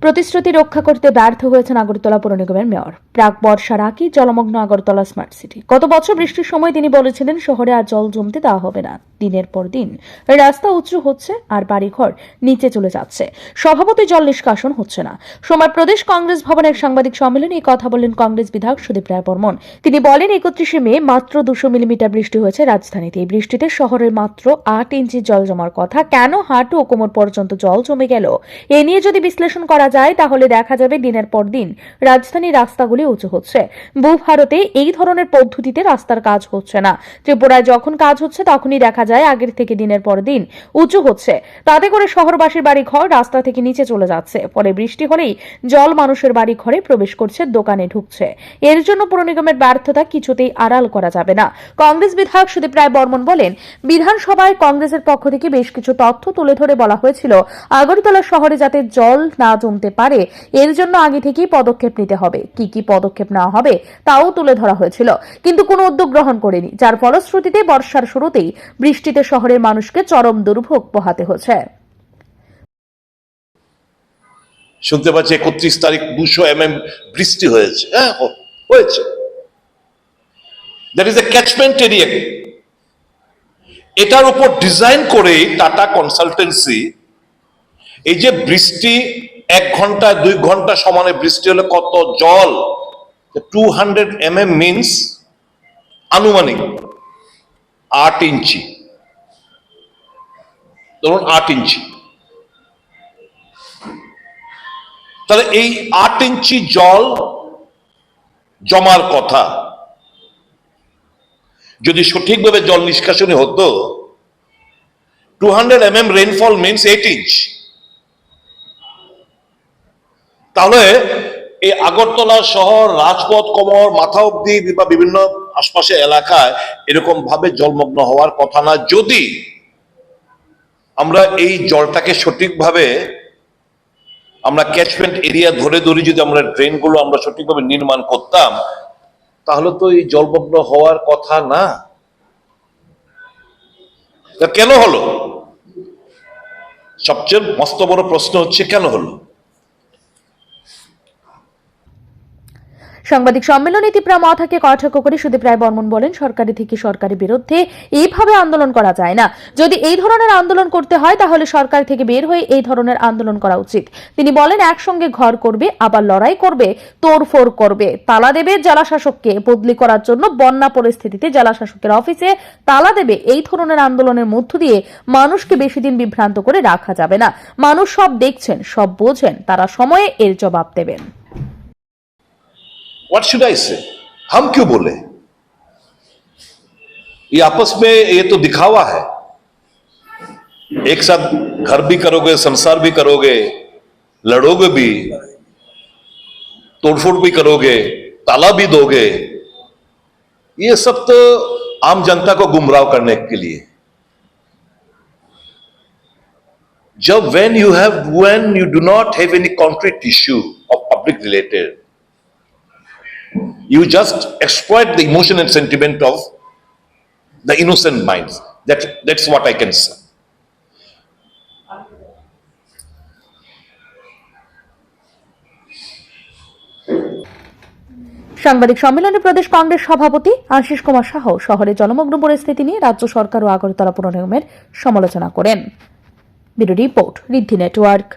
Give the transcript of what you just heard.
প্রতিশ্রুতি রক্ষা করতে ব্যর্থ হয়েছেন আগরতলা পৌর নিগমের মেয়র। প্রাক বর্ষার আগেই জলমগ্ন আগরতলা স্মার্ট সিটি। গত বছর বৃষ্টির সময় তিনি বলেছিলেন শহরে আর জল জমতে দেওয়া হবে না। দিনের পর দিন রাস্তা উঁচু হচ্ছে আর বাড়িঘর নিচে চলে যাচ্ছে, স্বভাবতই জল নিষ্কাশন হচ্ছে না। সোমবার প্রদেশ কংগ্রেস ভবনের সাংবাদিক সম্মেলনে এই কথা বললেন কংগ্রেস বিধায়ক সুদীপ রায় বর্মন। তিনি বলেন 31শে মে মাত্র 200 মিলিমিটার বৃষ্টি হয়েছে রাজধানীতে। এই বৃষ্টিতে শহরের মাত্র 8 ইঞ্চি জল জমার কথা। কেন হাঁটু ও কোমর পর্যন্ত জল জমে গেল, এ নিয়ে যদি বিশ্লেষণ করা যায় তাহলে দেখা যাবে দিনের পর দিন রাজধানীর রাস্তাগুলি উঁচু হচ্ছে। ভারতে এই ধরনের পদ্ধতিতে রাস্তার কাজ হচ্ছে না। ত্রিপুরায় যখন কাজ হচ্ছে তখনই দেখা যায় আগের থেকে দিনের পর দিন উঁচু হচ্ছে। তাতে করে শহরবাসীর বাড়ি ঘর রাস্তা থেকে নিচে চলে যাচ্ছে। ফলে বৃষ্টি হলেই জল মানুষের বাড়ি ঘরে প্রবেশ করছে, দোকানে ঢুকছে। এর জন্য পুর নিগমের ব্যর্থতা কিছুতেই আড়াল করা যাবে না। কংগ্রেস বিধায়ক সুদীপ রায় বর্মন বলেন, বিধানসভায় কংগ্রেসের পক্ষ থেকে বেশ কিছু তথ্য তুলে ধরে বলা হয়েছিল আগরতলা শহরে যাতে জল না জমতে পারে এর জন্য আগে থেকেই পদক্ষেপ নিতে হবে। কি কি পদক্ষেপ নেওয়া হবে তাও তুলে ধরা হয়েছিল, কিন্তু কোনো উদ্যোগ গ্রহণ করেনি, যার ফলশ্রুতিতে বর্ষার শুরুতেই বৃষ্টিতে শহরের মানুষকে চরম দুর্ভোগ পোহাতে হচ্ছে। শুনতে পাচ্ছি 31 তারিখ 200 mm বৃষ্টি হয়েছে। হ্যাঁ হয়েছে। That is a catchment area. এটার উপর ডিজাইন করে টাটা কনসালটেন্সি এই যে বৃষ্টি 1 ঘন্টা 2 ঘন্টা সমানে বৃষ্টি হলে কত জল, 200 mm মিনস আনুমানিক 8 ইঞ্চি, ধরুন 8 ইঞ্চি। তাহলে এই 8 ইঞ্চি জল জমার কথা যদি সঠিকভাবে জল নিষ্কাশনী হতো, 200 mm রেইনফল মিনস 8 ইঞ্চ। তাহলে এই আগরতলা শহর, রাজপথ, কমর, মাথা অব্দি বা বিভিন্ন আশপাশের এলাকায় এরকম ভাবে জলমগ্ন হওয়ার কথা না। যদি আমরা এই জলটাকে সঠিকভাবে আমরা ক্যাচমেন্ট এরিয়া ধরে ধরে যদি আমরা ড্রেনগুলো আমরা সঠিকভাবে নির্মাণ করতাম, তাহলে তো এই জলমগ্ন হওয়ার কথা না। কেন হলো? সবচেয়ে মস্ত বড় প্রশ্ন হচ্ছে কেন হলো। সাংবাদিক সম্মেলনে তীব্র মাথাকে কটাক্ষ করে সুদীপ রায় বর্মন বলেন, সরকারি থেকে সরকারের বিরুদ্ধে এইভাবে আন্দোলন করা যায় না। যদি এই ধরনের আন্দোলন করতে হয় তাহলে সরকার থেকে বের হয়ে এই ধরনের আন্দোলন করা উচিত। তিনি বলেন, একসঙ্গে ঘর করবে, আবার লড়াই করবে, তোড়ফোড় করবে, তালা দেবে, জেলাশাসককে বদলি করার জন্য বন্যা পরিস্থিতিতে জেলাশাসকের অফিসে তালা দেবে। এই ধরনের আন্দোলনের মধ্য দিয়ে মানুষকে বেশি দিন বিভ্রান্ত করে রাখা যাবে না। মানুষ সব দেখছেন, সব বোঝেন, তারা সময়ে এর জবাব দেবেন। What should I say? हम क्यों बोले? ये आपस में ये तो दिखावा है। एक साथ घर भी करोगे, संसार भी करोगे, लड़ोगे भी, तोड़फोड़ भी करोगे, ताला भी दोगे। ये सब तो आम जनता को गुमराह करने के लिए। जब when you do not have any concrete issue of public related, you just exploit the emotion and sentiment of the innocent minds. That's what I can say. সাংবাদিক সম্মেলনে প্রদেশ কংগ্রেস সভাপতি আশিস কুমার সাহ শহরে জলমগ্ন পরিস্থিতি নিয়ে রাজ্য সরকার ও আগরতলা পৌর নিগমের সমালোচনা করেন। ব্যুরো রিপোর্ট, ঋদ্ধি নেটওয়ার্ক।